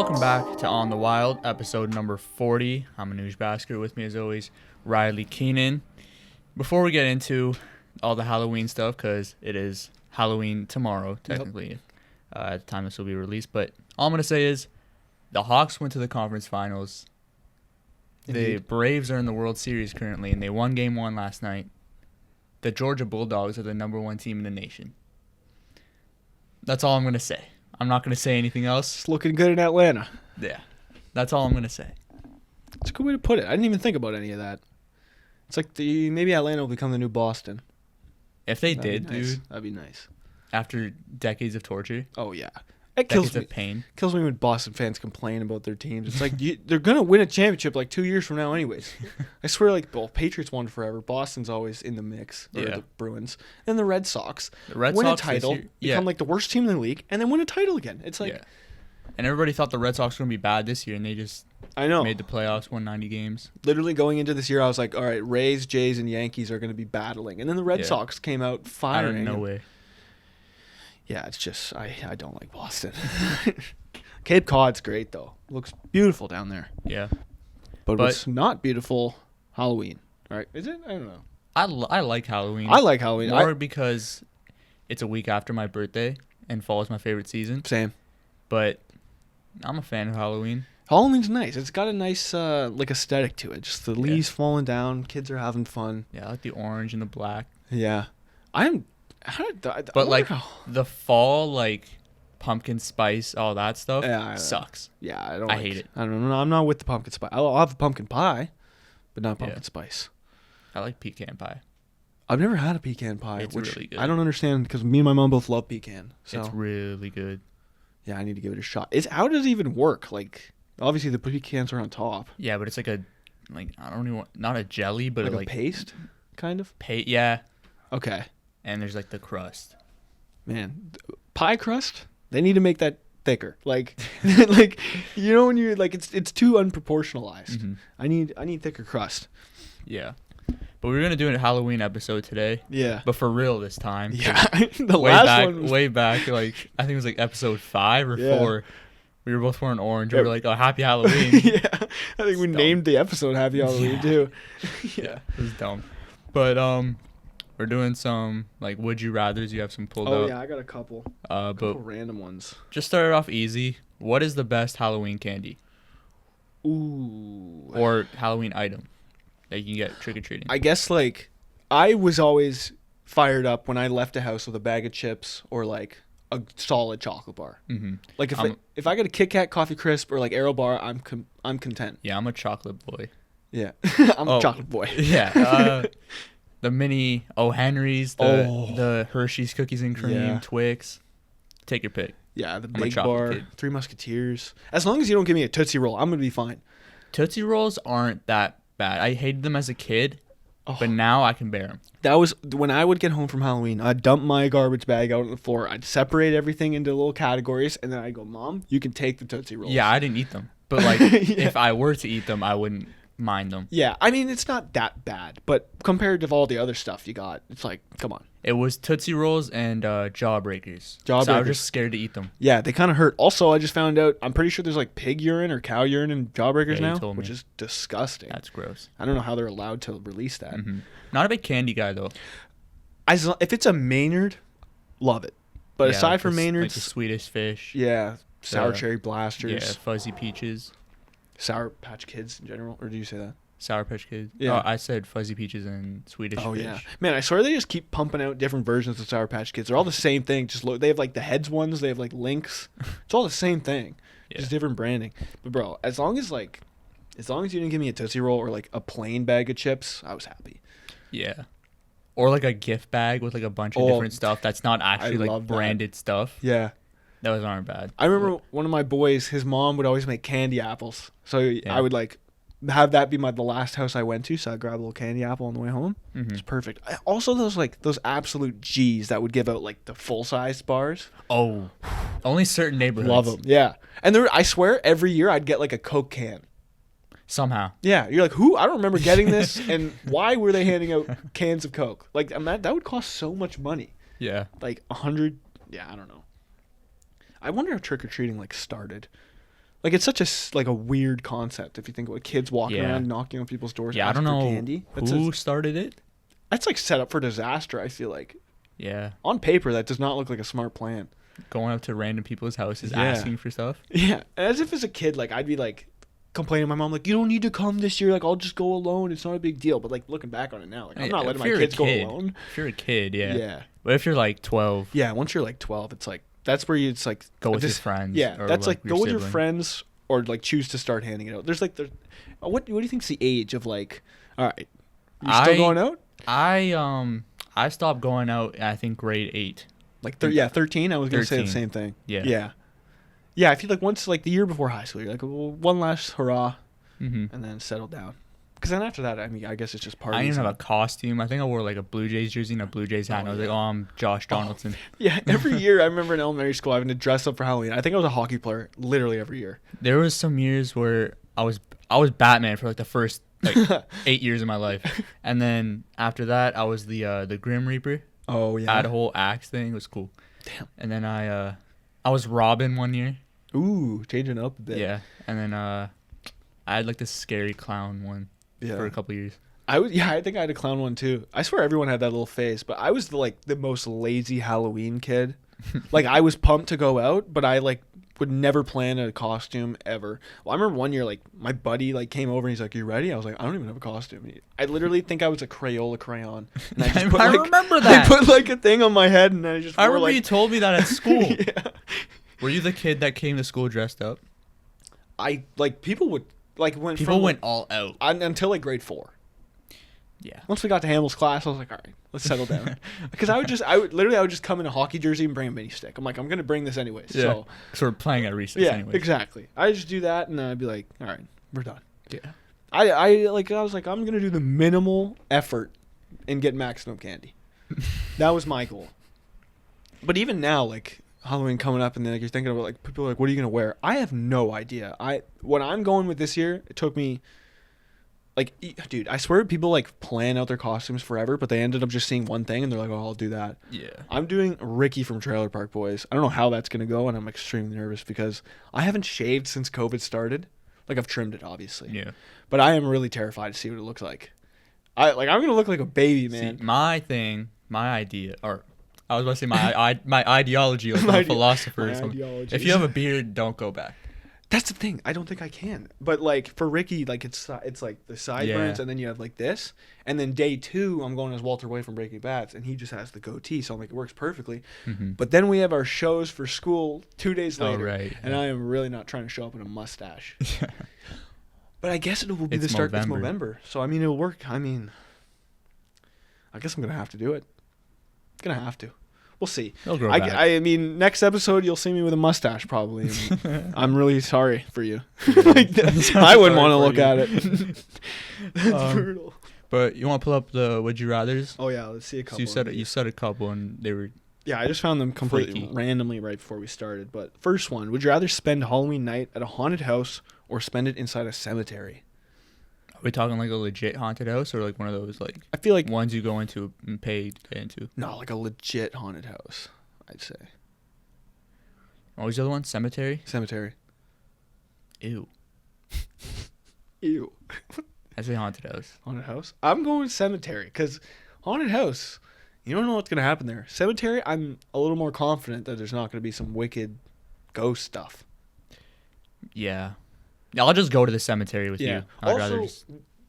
Welcome back to On the Wild, episode number 40. I'm Anuj Basker. With me, as always, Riley Keenan. Before we get into all the Halloween stuff, because it is Halloween tomorrow, technically, at the time this will be released. But all I'm going to say is the Hawks went to the conference finals. Indeed. The Braves are in the World Series currently, and they won Game 1 last night. The Georgia Bulldogs are the number one team in the nation. That's all I'm going to say. I'm not going to say anything else. It's looking good in Atlanta. Yeah. That's all I'm going to say. It's a good way to put it. I didn't even think about any of that. It's like maybe Atlanta will become the new Boston. If they did, nice. dude. That'd be nice. After decades of torture. Oh, yeah. It kills me. Of pain. Kills me when Boston fans complain about their teams. It's like they're going to win a championship like 2 years from now anyways. I swear, Patriots won forever. Boston's always in the mix. Or the Bruins. And the Red Sox win a title, become like the worst team in the league, and then win a title again. It's like... Yeah. And everybody thought the Red Sox were going to be bad this year, and they just made the playoffs, won 90 games. Literally going into this year, I was like, all right, Rays, Jays, and Yankees are going to be battling. And then the Red Sox came out firing. No way. Yeah, it's just, I don't like Boston. Cape Cod's great, though. Looks beautiful down there. Yeah. But what's not beautiful, Halloween. All right. Is it? I don't know. I like Halloween. I like Halloween. More because it's a week after my birthday, and fall is my favorite season. Same. But I'm a fan of Halloween. Halloween's nice. It's got a nice aesthetic to it. Just the leaves falling down. Kids are having fun. Yeah, I like the orange and the black. Yeah. The fall, pumpkin spice, all that stuff sucks. Yeah, I hate it. I don't know. I'm not with the pumpkin spice. I'll have a pumpkin pie, but not pumpkin spice. I like pecan pie. I've never had a pecan pie. It's really good. I don't understand because me and my mom both love pecan. So. It's really good. Yeah, I need to give it a shot. How does it even work? Obviously the pecans are on top. Yeah, but it's I don't even not a jelly, but a paste, kind of. Yeah. Okay. And there's the crust. Man, pie crust. They need to make that thicker. When you're it's too unproportionalized. Mm-hmm. I need thicker crust. Yeah. But we're gonna do a Halloween episode today. Yeah. But for real this time. Yeah. Way back, I think it was episode 5 or 4. We were both wearing orange. We were like, "Oh, happy Halloween!" Yeah. I think we named the episode "Happy Halloween" too. Yeah. It was dumb. But we're doing some would you rather's. You have some pulled up. Oh yeah, I got a couple. Couple random ones. Just start it off easy. What is the best Halloween candy? Ooh. Or Halloween item that you can get trick or treating? I guess I was always fired up when I left a house with a bag of chips or a solid chocolate bar. Mm-hmm. If I get a Kit Kat, Coffee Crisp, or Aero bar, I'm content. Yeah, I'm a chocolate boy. Yeah, I'm a chocolate boy. Yeah. The mini Henry's, the Hershey's cookies and cream, Twix. Take your pick. Yeah, the Big Bar, kid. 3 Musketeers. As long as you don't give me a Tootsie Roll, I'm going to be fine. Tootsie Rolls aren't that bad. I hated them as a kid, but now I can bear them. That was when I would get home from Halloween. I'd dump my garbage bag out on the floor. I'd separate everything into little categories, and then I'd go, "Mom, you can take the Tootsie Rolls." Yeah, I didn't eat them. But if I were to eat them, I wouldn't mind them. Yeah, I mean, it's not that bad, but compared to all the other stuff you got, it's come on. It was Tootsie Rolls and Jawbreakers. So I was just scared to eat them. Yeah, they kind of hurt. Also, I just found out, I'm pretty sure there's pig urine or cow urine in Jawbreakers now, which is disgusting. That's gross. I don't know how they're allowed to release that. Mm-hmm. Not a big candy guy, though. If it's a Maynard, love it. But aside from Maynard's... the Swedish Fish. Yeah, Sour Cherry Blasters. Yeah, Fuzzy Peaches. Sour Patch Kids in general, or did you say that? Sour Patch Kids. Yeah. Oh, I said Fuzzy Peaches and Swedish Fish. Yeah. Man, I swear they just keep pumping out different versions of Sour Patch Kids. They're all the same thing. Just they have the heads ones. They have Lynx. It's all the same thing. Yeah. Just different branding. But bro, as long as you didn't give me a Tootsie Roll or a plain bag of chips, I was happy. Yeah. Or a gift bag with a bunch of different stuff that's not actually branded stuff. Yeah. Those aren't bad. I remember one of my boys, his mom would always make candy apples. So I would have that be the last house I went to. So I'd grab a little candy apple on the way home. Mm-hmm. It's perfect. Also, those absolute G's that would give out the full-size bars. Oh, only certain neighborhoods. Love them. Yeah. And I swear every year I'd get a Coke can. Somehow. Yeah. You're who? I don't remember getting this. And why were they handing out cans of Coke? That would cost so much money. Yeah. 100. Yeah, I don't know. I wonder how trick-or-treating started. Like, it's such a weird concept if you think about kids walking around knocking on people's doors. Yeah, I don't know candy. who started it. That's like set up for disaster, I feel like. Yeah. On paper, that does not look like a smart plan. Going up to random people's houses asking for stuff. Yeah. As if as a kid, like, I'd be like complaining to my mom, like, you don't need to come this year. Like, I'll just go alone. It's not a big deal. But like looking back on it now, like, I'm not letting my kids go alone. If you're a kid, yeah. Yeah. But if you're like 12. Yeah. Once you're like 12, it's like, that's where it's like. Go with your friends. Yeah. That's like go with your sibling. friends or like choose to start handing it out. There's like, what do you think's the age of like, all right, you still going out? I stopped going out, I think, grade 8. Like 13. I was gonna say the same thing. Yeah. I feel like once like the year before high school, you're like, well, one last hurrah, and then settle down. Because then after that, I mean, I guess it's just parties. I didn't even have a costume. I think I wore like a Blue Jays jersey and a Blue Jays hat. And I was like, oh, I'm Josh Donaldson. Yeah, every year I remember in elementary school having to dress up for Halloween. I think I was a hockey player literally every year. There was some years where I was Batman for like the first like 8 years of my life, and then after that I was the Grim Reaper. Oh yeah. I had a whole axe thing. It was cool. Damn. And then I was Robin one year. Ooh, changing up a bit. Yeah, and then I had like this scary clown one for a couple years. I think I had a clown one too. I swear everyone had that little phase, but I was the most lazy Halloween kid. Like, I was pumped to go out, but I like would never plan a costume ever. Well, I remember one year, like, my buddy like came over and he's like, "You ready?" I was like, "I don't even have a costume." I literally think I was a Crayola crayon. And I just put, remember that. I put like a thing on my head and I just. I remember you told me that at school. Yeah. Were you the kid that came to school dressed up? People would like when people went all out until like grade 4. Yeah. Once we got to Hamill's class, I was like, all right, let's settle down. Because I would just come in a hockey jersey and bring a mini stick. I'm like, I'm gonna bring this anyways. Yeah. So we're playing at recess. Yeah, anyways. exactly. I just do that and then I'd be like, all right, we're done. Yeah. I was like, I'm gonna do the minimal effort and get maximum candy. That was my goal. But even now, like Halloween coming up, and then like, you're thinking about like people are like, what are you gonna wear? I have no idea. What I'm going with this year, it took me. Like, dude, I swear people like plan out their costumes forever, but they ended up just seeing one thing and they're like, oh, I'll do that. Yeah. I'm doing Ricky from Trailer Park Boys. I don't know how that's going to go, and I'm extremely nervous because I haven't shaved since COVID started. Like, I've trimmed it, obviously. Yeah. But I am really terrified to see what it looks like. I'm going to look like a baby, man. See, my idea, or I was about to say my ideology, like I'm a philosopher or something. If you have a beard, don't go back. That's the thing. I don't think I can. But like for Ricky, like it's like the sideburns, and then you have like this, and then day 2, I'm going as Walter White from Breaking Bad, and he just has the goatee, so I'm like, it works perfectly. Mm-hmm. But then we have our shows for school 2 days later, and I am really not trying to show up in a mustache. But I guess it will be the start. It's November, so I mean it'll work. I mean, I guess I'm gonna have to do it. Gonna have to. We'll see. I mean, next episode you'll see me with a mustache probably. I'm really sorry for you. I wouldn't want to look at it. That's brutal. But you want to pull up the Would You Rathers? Oh yeah, let's see a couple. So you said a couple, and they were. Yeah, I just found them completely randomly right before we started. But first one: would you rather spend Halloween night at a haunted house or spend it inside a cemetery? Are we talking like a legit haunted house or like one of those like I feel like ones you go into and pay to get into? No, like a legit haunted house, I'd say. What was the other one? Cemetery? Cemetery. Ew. Ew. I say haunted house. Haunted house? I'm going cemetery because haunted house, you don't know what's going to happen there. Cemetery, I'm a little more confident that there's not going to be some wicked ghost stuff. Yeah. I'll just go to the cemetery with you.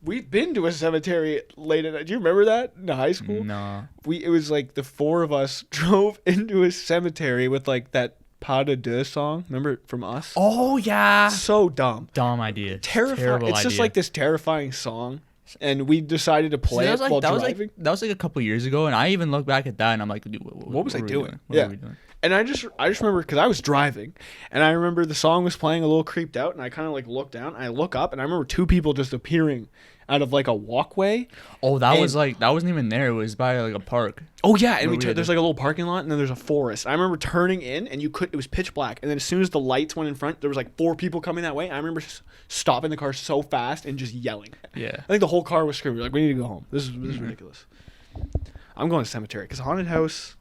We've been to a cemetery late at night. Do you remember that in high school? No. It was like the 4 of us drove into a cemetery with like that Pas de Deux song. Remember from Us? Oh, yeah. So dumb. Dumb idea. Terrifying. It's just like this terrifying song. And we decided to play it while driving. That was like a couple years ago. And I even look back at that and I'm like, dude, what was I doing? What were we doing? And I just remember because I was driving and I remember the song was playing a little creeped out and I kind of like looked down and I look up and I remember 2 people just appearing out of like a walkway. Oh, that wasn't even there. It was by like a park. Oh yeah, and there's like a little parking lot and then there's a forest. I remember turning in and it was pitch black and then as soon as the lights went in front, there was like 4 people coming that way. And I remember stopping the car so fast and just yelling. Yeah, I think the whole car was screaming like, "We need to go home. This is ridiculous." I'm going to cemetery because haunted house.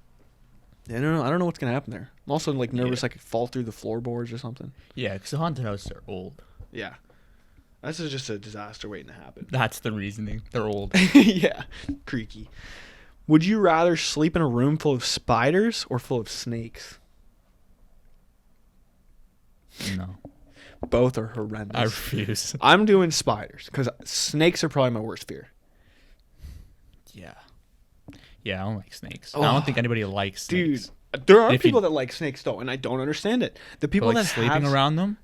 Yeah, I don't know what's gonna happen there. I'm also like nervous I could fall through the floorboards or something. Yeah, because the haunted houses are old. Yeah. This is just a disaster waiting to happen. That's the reasoning. They're old. Yeah. Creaky. Would you rather sleep in a room full of spiders or full of snakes? No. Both are horrendous. I refuse. I'm doing spiders because snakes are probably my worst fear. Yeah. Yeah, I don't like snakes. I don't think anybody likes snakes. Dude, there are people that like snakes though, and I don't understand it. The people like that sleeping around them?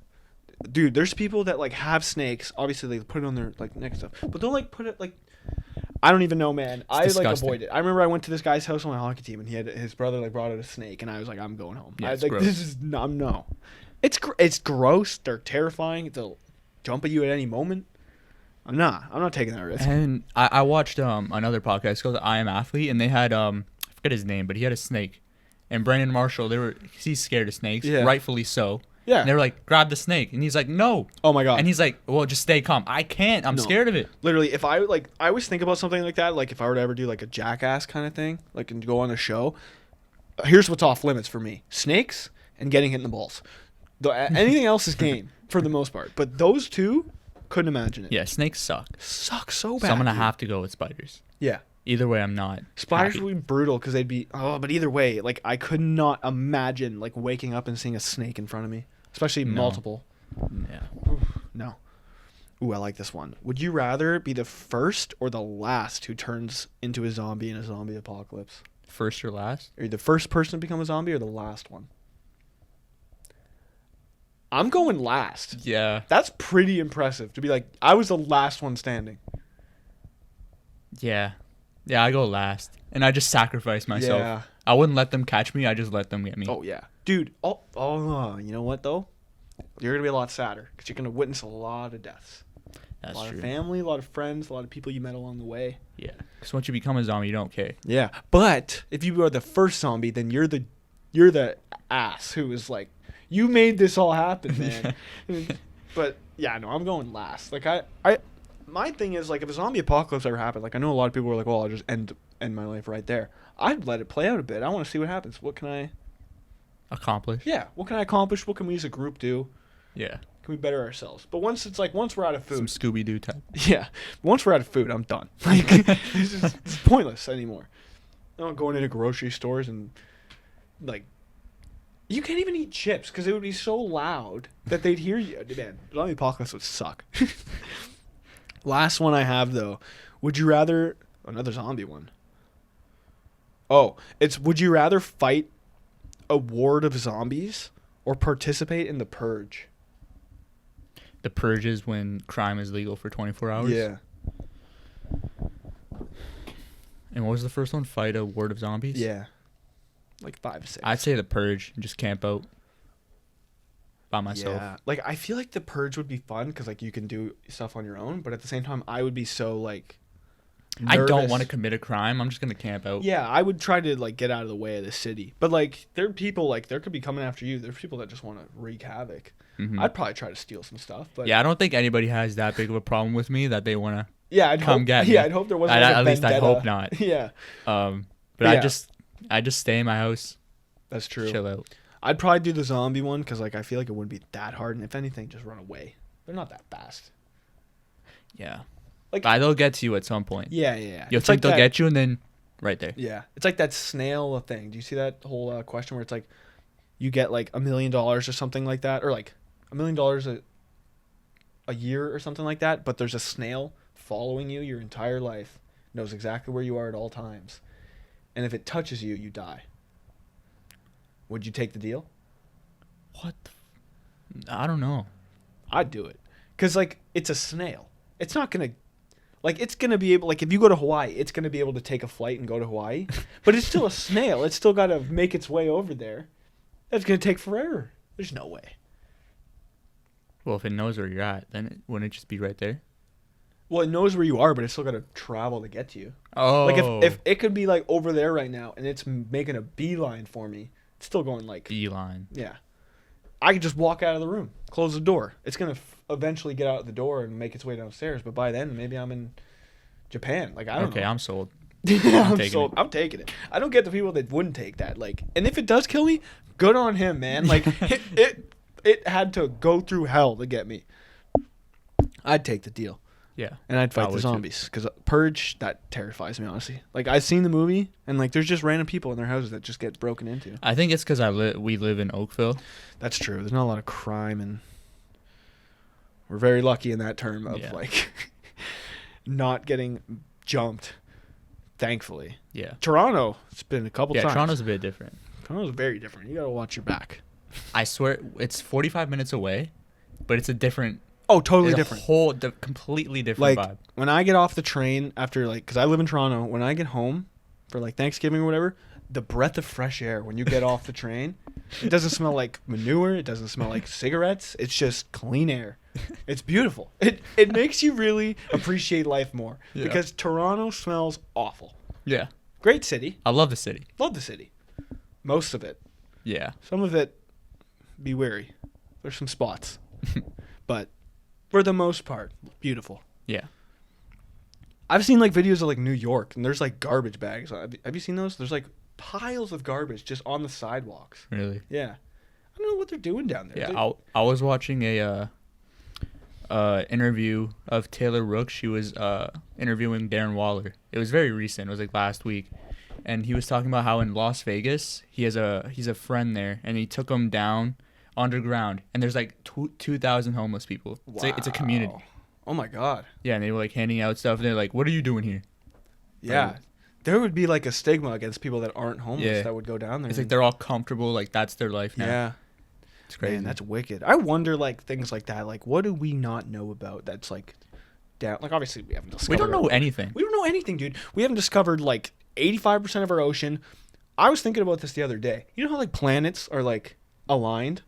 Dude, there's people that like have snakes. Obviously, they put it on their like neck stuff, but they'll like put it like. I don't even know, man. I disgusting. like avoid it. I remember I went to this guy's house on my hockey team, and he had his brother like brought out a snake, and I was like, I'm going home. Yeah, I was like, this is no. It's gross. They're terrifying. They'll jump at you at any moment. I'm not taking that risk. And I watched another podcast called I Am Athlete, and they had I forget his name, but he had a snake. And Brandon Marshall, he's scared of snakes, rightfully so. Yeah. And they were like, grab the snake. And he's like, no. Oh, my God. And he's like, well, just stay calm. I can't. I'm scared of it. Literally, if I always think about something like that, like if I were to ever do like a Jackass kind of thing, like and go on a show, here's what's off limits for me. Snakes and getting hit in the balls. Anything else is game for the most part. But those two, couldn't imagine it. Yeah, snakes suck. Suck so bad. So I'm going to have to go with spiders. Yeah. Either way, I'm not. Spiders happy. would be brutal because they'd be, but either way, like I could not imagine like waking up and seeing a snake in front of me. Especially multiple. Yeah. No. Ooh, I like this one. Would you rather be the first or the last who turns into a zombie in a zombie apocalypse? First or last? Are you the first person to become a zombie or the last one? I'm going last. Yeah. That's pretty impressive to be like, I was the last one standing. Yeah. Yeah, I go last. And I just sacrifice myself. Yeah. I wouldn't let them catch me. I just let them get me. Oh, yeah. Dude, you know what, though? You're going to be a lot sadder because you're going to witness a lot of deaths. That's true. A lot of true. family, a lot of friends, a lot of people you met along the way. Yeah. Because once you become a zombie, you don't care. Yeah. But if you are the first zombie, then you're the ass who is like, you made this all happen, man. But, yeah, no, I'm going last. Like, my thing is, like, if a zombie apocalypse ever happened, like, I know a lot of people were like, well, I'll just end my life right there. I'd let it play out a bit. I want to see what happens. What can I accomplish? Yeah. What can I accomplish? What can we as a group do? Yeah. Can we better ourselves? But once we're out of food. Some Scooby-Doo type. Yeah. Once we're out of food, I'm done. Like, it's pointless anymore. I'm not going into grocery stores and, like, you can't even eat chips because it would be so loud that they'd hear you. Man, zombie apocalypse would suck. Last one I have, though. Would you rather... Another zombie one. Oh, would you rather fight a ward of zombies or participate in the purge? The purge is when crime is legal for 24 hours? Yeah. And what was the first one? Fight a ward of zombies? Yeah. Like 5 or 6. I'd say the purge and just camp out by myself. Yeah. Like, I feel like the purge would be fun because, like, you can do stuff on your own. But at the same time, I would be so, like... nervous. I don't want to commit a crime. I'm just going to camp out. Yeah, I would try to, like, get out of the way of the city. But, like, there are people, like, there could be coming after you. There's people that just want to wreak havoc. Mm-hmm. I'd probably try to steal some stuff. But yeah, I don't think anybody has that big of a problem with me that they want to I'd come hope, get me. Yeah, I'd hope there wasn't like at a least I vendetta. hope not. Yeah. But yeah. I just stay in my house. That's true. Chill out. I'd probably do the zombie one because, like, I feel like it wouldn't be that hard. And if anything, just run away. They're not that fast. Yeah. Like, they'll get to you at some point. Yeah. You'll think they'll get you, and then right there. Yeah. It's like that snail thing. Do you see that whole question where it's like you get like $1 million or something like that? Or like $1 million a year or something like that. But there's a snail following you your entire life. Knows exactly where you are at all times. And if it touches you, you die. Would you take the deal? What? I don't know. I'd do it. Because, like, it's a snail. It's not going to... Like, it's going to be able... Like, if you go to Hawaii, it's going to be able to take a flight and go to Hawaii. But it's still a snail. It's still got to make its way over there. That's going to take forever. There's no way. Well, if it knows where you're at, then wouldn't it just be right there? Well, it knows where you are, but it's still got to travel to get to you. Oh. Like, if it could be, like, over there right now, and it's making a beeline for me, it's still going, like... Beeline. Yeah. I could just walk out of the room, close the door. It's going to eventually get out the door and make its way downstairs, but by then, maybe I'm in Japan. Like, I don't know. Okay, I'm sold. I'm taking it. I'm taking it. I don't get the people that wouldn't take that. Like, and if it does kill me, good on him, man. Like, it had to go through hell to get me. I'd take the deal. Yeah. And I'd fight the zombies. Because Purge, that terrifies me, honestly. Like, I've seen the movie, and, like, there's just random people in their houses that just get broken into. I think it's because we live in Oakville. That's true. There's not a lot of crime, and we're very lucky in that term of, like, not getting jumped, thankfully. Yeah. Toronto, it's been a couple times. Yeah, Toronto's a bit different. Toronto's very different. You got to watch your back. I swear, it's 45 minutes away, but it's a different... Oh, totally different. Completely different vibe. When I get off the train after, like, because I live in Toronto, when I get home for, like, Thanksgiving or whatever, the breath of fresh air when you get off the train, it doesn't smell like manure. It doesn't smell like cigarettes. It's just clean air. It's beautiful. It makes you really appreciate life more because Toronto smells awful. Yeah. Great city. I love the city. Love the city. Most of it. Yeah. Some of it, be wary. There's some spots. But for the most part, beautiful. Yeah. I've seen like videos of like New York, and there's like garbage bags. Have you seen those? There's like piles of garbage just on the sidewalks. Really? Yeah. I don't know what they're doing down there. Yeah. I was watching a interview of Taylor Rooks. She was interviewing Darren Waller. It was very recent. It was like last week. And he was talking about how in Las Vegas, he's a friend there, and he took him down underground, and there's like 2,000 homeless people. Wow. It's a community. Oh my God. Yeah, and they were like handing out stuff, and they're like, "What are you doing here?" Yeah. There would be like a stigma against people that aren't homeless that would go down there. It's like they're all comfortable, like that's their life now. Yeah. It's crazy. Man, that's wicked. I wonder like things like that. Like, what do we not know about that's like down? Like, obviously we haven't discovered. We don't know anything. We don't know anything, dude. We haven't discovered like 85% of our ocean. I was thinking about this the other day. You know how like planets are like aligned?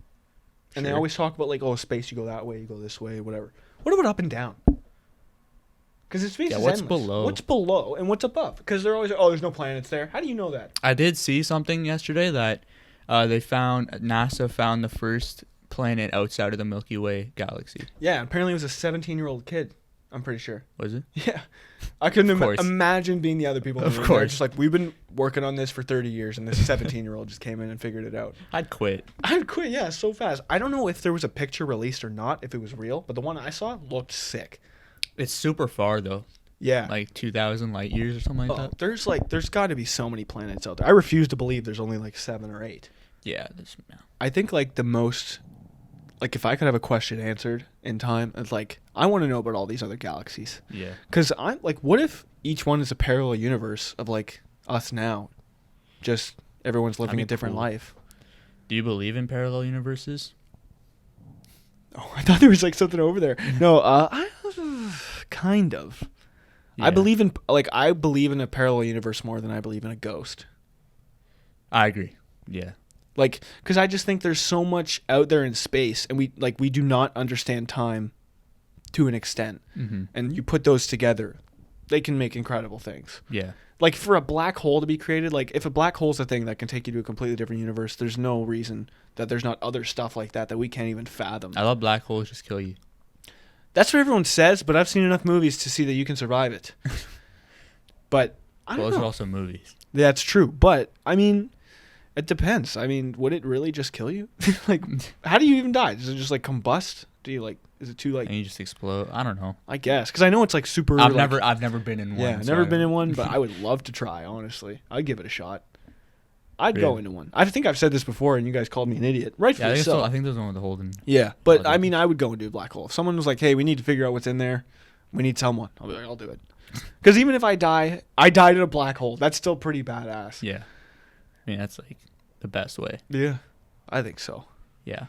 And they always talk about like, oh, space, you go that way, you go this way, whatever. What about up and down? Because space is what's endless. below? What's below and what's above? Because they're always, oh, there's no planets there. How do you know that? I did see something yesterday that NASA found the first planet outside of the Milky Way galaxy. Yeah, apparently it was a 17-year-old kid. I'm pretty sure. Was it? Yeah. I couldn't imagine being the other people. Of course. Just like, we've been working on this for 30 years, and this 17-year-old just came in and figured it out. I'd quit, yeah, so fast. I don't know if there was a picture released or not, if it was real, but the one I saw looked sick. It's super far, though. Yeah. Like 2,000 light years or something like that. There's got to be so many planets out there. I refuse to believe there's only like 7 or 8. Yeah. I think like the most... Like, if I could have a question answered in time, it's like, I want to know about all these other galaxies. Yeah. Because I'm like, what if each one is a parallel universe of, like, us now? Just everyone's living a different life. Do you believe in parallel universes? Oh, I thought there was, like, something over there. No, kind of. Yeah. I believe in a parallel universe more than I believe in a ghost. I agree. Yeah. Like, because I just think there's so much out there in space, and we do not understand time to an extent. Mm-hmm. And you put those together, they can make incredible things. Yeah. Like, for a black hole to be created, like, if a black hole's a thing that can take you to a completely different universe, there's no reason that there's not other stuff like that we can't even fathom. I love black holes just kill you. That's what everyone says, but I've seen enough movies to see that you can survive it. But, I don't know. Those are also movies. That's true, but, I mean... It depends. I mean, would it really just kill you? Like, how do you even die? Does it just, like, combust? Is it too, like... And you just explode? I don't know. I guess. Because I know it's, like, super... I've never been in one. Yeah, I've never been in one, but I would love to try, honestly. I'd give it a shot. I'd go into one. I think I've said this before, and you guys called me an idiot. Rightfully so. I think there's one with the Holden. Yeah, but, I mean, I would go into a black hole. If someone was like, hey, we need to figure out what's in there, we need someone, I'll be like, I'll do it. Because even if I died in a black hole. That's still pretty badass. Yeah. I mean, that's, like... the best way. Yeah, I think so. Yeah.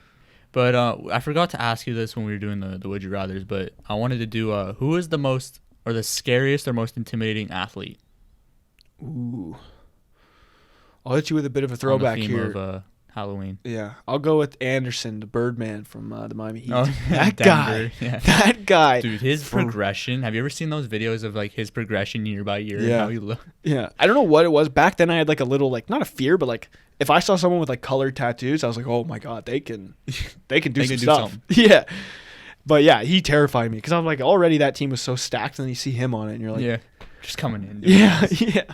But I forgot to ask you this when we were doing the Would You Rathers, but I wanted to do who is the most or the scariest or most intimidating athlete? Ooh. I'll hit you with a bit of a throwback on the theme here. Of Halloween. Yeah, I'll go with Anderson, the Birdman from the Miami Heat. Oh, that guy. Yeah. That guy. Dude, his progression. Have you ever seen those videos of like his progression year by year? Yeah. And how he looked? Yeah. I don't know what it was. Back then I had like a little like not a fear, but like if I saw someone with like colored tattoos, I was like, oh my God, they can do some stuff. Yeah. But yeah, he terrified me because I'm like already that team was so stacked, and then you see him on it, and you're like, yeah. Just coming in. Yeah, yeah.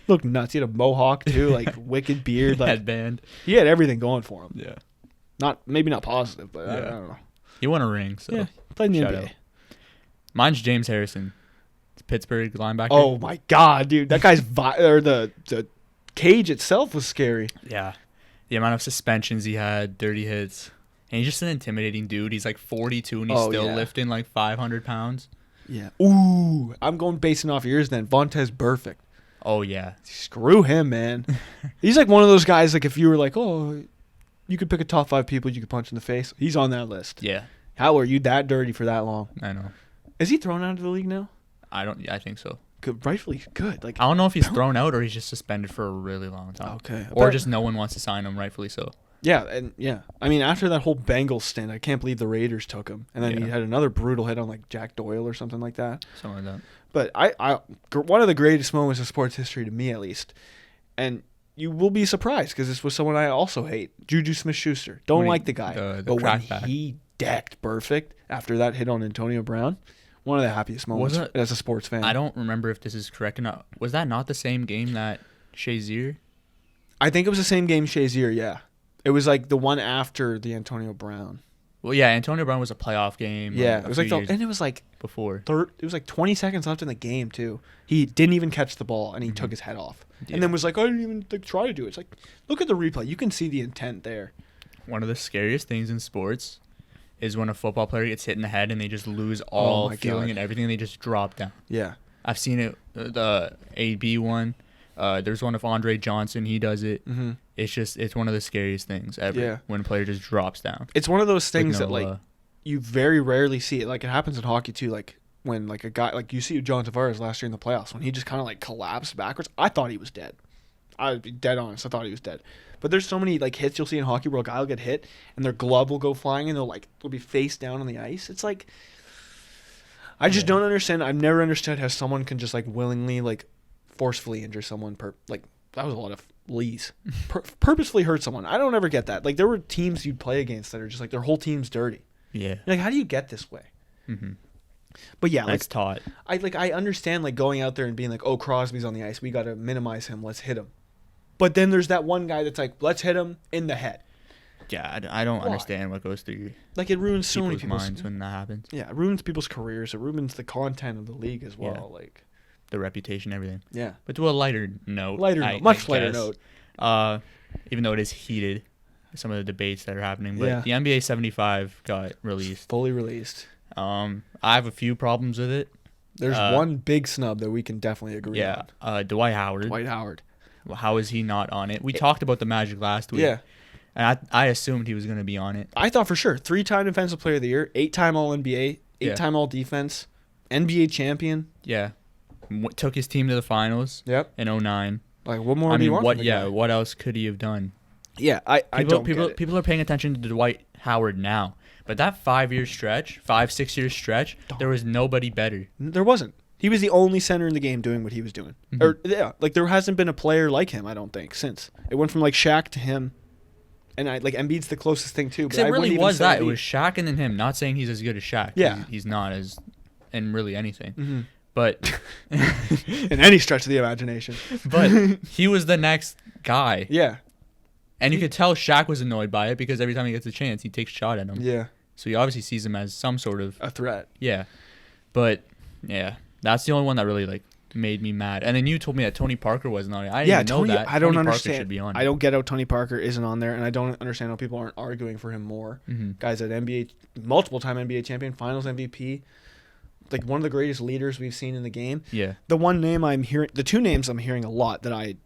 Looked nuts. He had a mohawk too, like wicked beard, like headband. He had everything going for him. Yeah. Maybe not positive, but I don't know. He won a ring, so yeah, played in the shout NBA. out. Mine's James Harrison. It's Pittsburgh linebacker. Oh my god, dude, that guy's the cage itself was scary. Yeah. The amount of suspensions he had, dirty hits. And he's just an intimidating dude. He's like 42 and he's still lifting like 500 pounds. Yeah. Ooh, I'm going basing off yours then. Vontaze Burfict. Oh, yeah. Screw him, man. He's like one of those guys, like if you were like, oh, you could pick a top 5 people you could punch in the face. He's on that list. Yeah. How are you that dirty for that long? I know. Is he thrown out of the league now? I think so. Rightfully good. Like I don't know if he's thrown out or he's just suspended for a really long time. Okay. Or just no one wants to sign him, rightfully so. Yeah, and I mean, after that whole Bengals stint, I can't believe the Raiders took him. And then he had another brutal hit on like Jack Doyle or something like that. Something like that. But one of the greatest moments of sports history to me, at least, and you will be surprised because this was someone I also hate, Juju Smith-Schuster. Don't like the guy, but when he decked Burfict after that hit on Antonio Brown, one of the happiest moments as a sports fan. I don't remember if this is correct or not. Was that not the same game that Shazier? I think it was the same game Shazier, yeah. It was like the one after the Antonio Brown. Well, yeah, Antonio Brown was a playoff game. Yeah, it was like and it was like before. It was like 20 seconds left in the game too. He didn't even catch the ball and he took his head off, and then was like, I didn't even try to do it. It's like, look at the replay. You can see the intent there. One of the scariest things in sports is when a football player gets hit in the head and they just lose all feeling and everything, and they just drop down. Yeah, I've seen it. The AB one. There's one of Andre Johnson. He does it. Mm-hmm. It's one of the scariest things ever when a player just drops down. It's one of those things that you very rarely see it. Like it happens in hockey too. Like when like a guy like you see John Tavares last year in the playoffs when he just kind of like collapsed backwards. I thought he was dead. I'd be dead honest. I thought he was dead. But there's so many like hits you'll see in hockey where a guy will get hit and their glove will go flying and they'll be face down on the ice. It's like I just don't understand. I've never understood how someone can just like willingly like forcefully injure someone. That was a lot of lees. Purposefully hurt someone. I don't ever get that. Like there were teams you'd play against that are just like their whole team's dirty. Yeah. Like how do you get this way? Mm-hmm. But yeah, that's taught. I understand like going out there and being like, oh, Crosby's on the ice. We got to minimize him. Let's hit him. But then there's that one guy that's like, let's hit him in the head. Yeah, I don't understand what goes through like it ruins so many people's minds when that happens. Yeah, it ruins people's careers. It ruins the content of the league as well. Yeah. Like the reputation, everything. Yeah. But to a lighter note. Much lighter note. Even though it is heated, some of the debates that are happening. But the NBA 75 got released. Fully released. I have a few problems with it. There's one big snub that we can definitely agree on. Dwight Howard. Well, how is he not on it? We talked about the Magic last week. Yeah. And I assumed he was going to be on it. I thought for sure. 3-time Defensive Player of the Year, 8-time All-NBA, 8-time All-Defense, NBA champion. Yeah. Took his team to the finals. Yep. In 2009. Like, what more do you want from the guy? What else could he have done? Yeah, I don't get it. People are paying attention to Dwight Howard now. But that 6 year stretch, there was nobody better. There wasn't. He was the only center in the game doing what he was doing. Mm-hmm. There hasn't been a player like him, I don't think, since. It went from like Shaq to him. And Embiid's the closest thing too. Because it really was that. It was Shaq and then him. Not saying he's as good as Shaq. Yeah. He's not as in really anything. Mm-hmm. But in any stretch of the imagination. But he was the next guy. Yeah. And you could tell Shaq was annoyed by it because every time he gets a chance, he takes a shot at him. Yeah. So he obviously sees him as some sort of a threat. Yeah. But yeah, that's the only one that really like made me mad. And then you told me that Tony Parker wasn't on it. I didn't even know that. I don't Tony understand. Parker should be on it. I don't get how Tony Parker isn't on there, and I don't understand how people aren't arguing for him more. Mm-hmm. Guys at multiple-time NBA champion, Finals MVP, like one of the greatest leaders we've seen in the game. Yeah. The two names I'm hearing a lot that I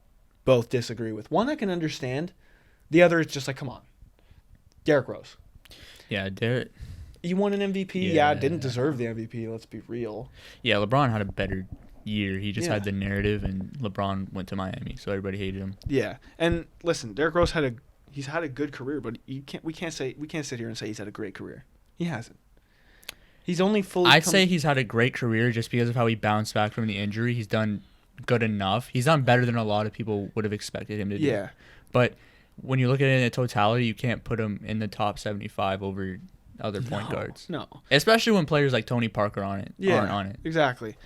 both disagree with. One I can understand. The other is just like, come on, Derrick Rose. Yeah, Derrick. He won an MVP. Yeah, didn't deserve the MVP. Let's be real. Yeah, LeBron had a better year. He just had the narrative, and LeBron went to Miami, so everybody hated him. Yeah, and listen, Derrick Rose had a good career, but we can't sit here and say he's had a great career. He hasn't. He's only fully. I'd say he's had a great career just because of how he bounced back from the injury. He's done good enough. He's done better than a lot of people would have expected him to do. Yeah, but when you look at it in totality, you can't put him in the top 75 over other point guards. No. Especially when players like Tony Parker aren't on it. Exactly.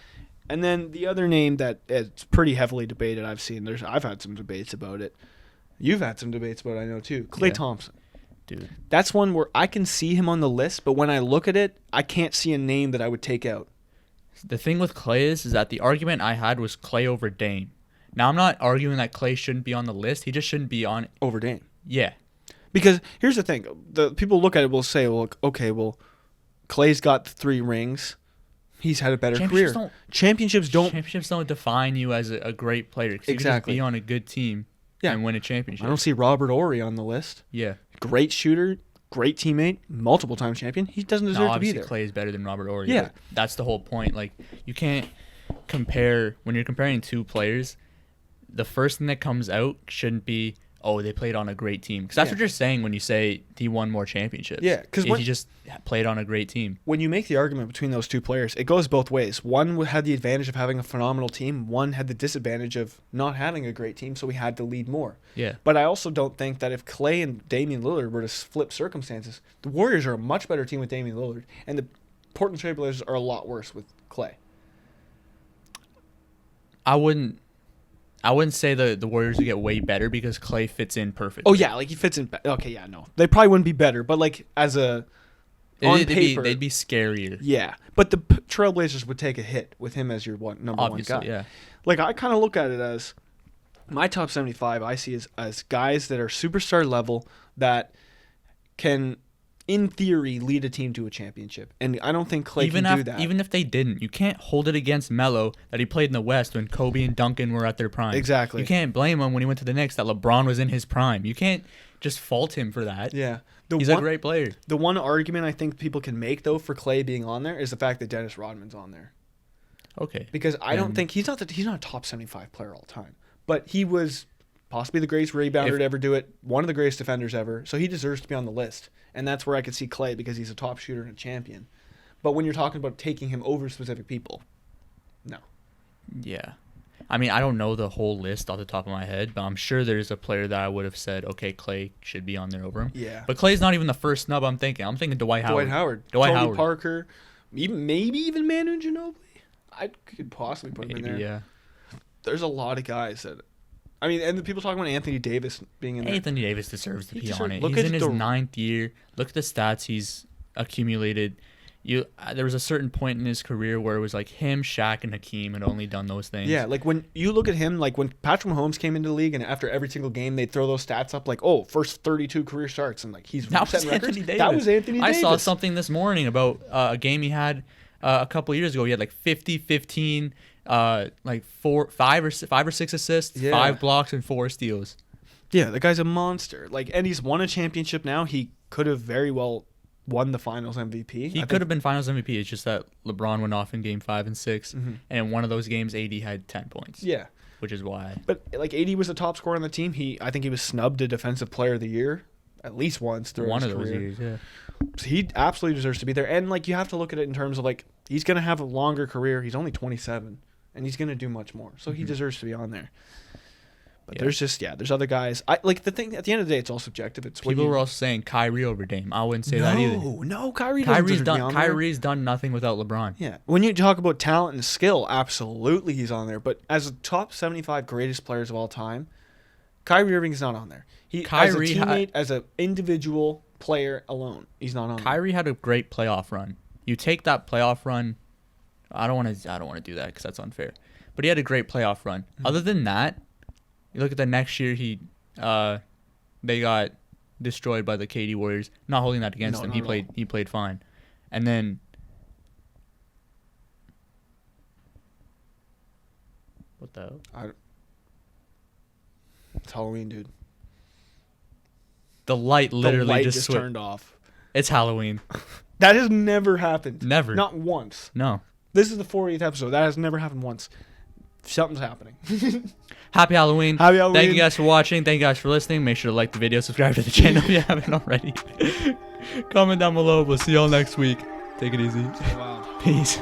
And then the other name that it's pretty heavily debated, I've had some debates about it. You've had some debates about it, I know too. Klay Thompson. Dude. That's one where I can see him on the list, but when I look at it, I can't see a name that I would take out. The thing with Klay is that the argument I had was Klay over Dame. Now, I'm not arguing that Klay shouldn't be on the list. He just shouldn't be on it. Over Dame. Yeah. Because here's the thing. The people look at it will say, well, okay, well, Klay's got 3 rings. He's had a better career. Championships don't define you as a great player. Exactly. You can just be on a good team and win a championship. I don't see Robert Horry on the list. Yeah. Great shooter, great teammate, multiple-time champion. He doesn't deserve to be there. Obviously, Klay is better than Robert Horry. Yeah. That's the whole point. Like, you can't compare – when you're comparing 2 players, the first thing that comes out shouldn't be – oh, they played on a great team. Because that's what you're saying when you say he won more championships. Yeah. Because he just played on a great team. When you make the argument between those 2 players, it goes both ways. One had the advantage of having a phenomenal team. One had the disadvantage of not having a great team, so he had to lead more. Yeah. But I also don't think that if Klay and Damian Lillard were to flip circumstances, the Warriors are a much better team with Damian Lillard, and the Portland Trail Blazers are a lot worse with Klay. I wouldn't say the Warriors would get way better because Klay fits in perfectly. Oh, yeah, like he fits in. Okay, yeah, no. They probably wouldn't be better, but like as a on paper. They'd be scarier. Yeah, but the Trailblazers would take a hit with him as your number one guy. Yeah. Like I kind of look at it as my top 75 I see as guys that are superstar level that can, in theory, lead a team to a championship. And I don't think Klay can do that. Even if they didn't, you can't hold it against Melo that he played in the West when Kobe and Duncan were at their prime. Exactly. You can't blame him when he went to the Knicks that LeBron was in his prime. You can't just fault him for that. Yeah. He's a great player. The one argument I think people can make, though, for Klay being on there is the fact that Dennis Rodman's on there. Okay. Because I don't think he's not a top 75 player all time, but he was possibly the greatest rebounder to ever do it, one of the greatest defenders ever, so he deserves to be on the list. And that's where I could see Klay because he's a top shooter and a champion. But when you're talking about taking him over specific people, no. Yeah. I mean, I don't know the whole list off the top of my head, but I'm sure there's a player that I would have said, okay, Klay should be on there over him. Yeah. But Klay's not even the first snub I'm thinking. I'm thinking Dwight Howard. Tony Parker, maybe even Manu Ginobili. I could possibly put him in there. Yeah. There's a lot of guys that... I mean, and the people talking about Anthony Davis being in there. Anthony Davis deserves to be on it. He's in his 9th year. Look at the stats he's accumulated. There was a certain point in his career where it was like him, Shaq, and Hakeem had only done those things. Yeah, like when you look at him, like when Patrick Mahomes came into the league, and after every single game they'd throw those stats up, like, oh, first 32 carear starts, and like he's setting records. That was Anthony Davis. I saw something this morning about a game he had a couple years ago. He had like 50, 15. Like 5 or 6 assists, 5 blocks, and 4 steals. Yeah, the guy's a monster. Like, and he's won a championship now. He could have very well won the Finals MVP. He could have been Finals MVP. It's just that LeBron went off in Game 5 and 6, and in one of those games, AD had 10 points. Yeah, which is why. But like AD was the top scorer on the team. I think he was snubbed to Defensive Player of the Year at least once throughout his career. One of those years, yeah. So he absolutely deserves to be there. And like you have to look at it in terms of like he's gonna have a longer career. He's only 27. And he's going to do much more. So he deserves to be on there. But there's other guys. Like the thing, at the end of the day, it's all subjective. It's People were also saying Kyrie over Dame. I wouldn't say that either. No, Kyrie's done nothing without LeBron. Yeah. When you talk about talent and skill, absolutely he's on there. But as a top 75 greatest players of all time, Kyrie Irving is not on there. As a teammate, as an individual player alone, he's not on there. Kyrie had a great playoff run. You take that playoff run... I don't want to do that because that's unfair. But he had a great playoff run. Other than that, you look at the next year, they got destroyed by the KD Warriors. Not holding that against him. He played fine. And then what the hell? It's Halloween, dude. The light literally just turned off. It's Halloween. That has never happened. Never. Not once. No. This is the 40th episode. That has never happened once. Something's happening. Happy Halloween. Happy Halloween. Thank you guys for watching. Thank you guys for listening. Make sure to like the video, subscribe to the channel if you haven't already. Comment down below. We'll see y'all next week. Take it easy. Wow. Peace.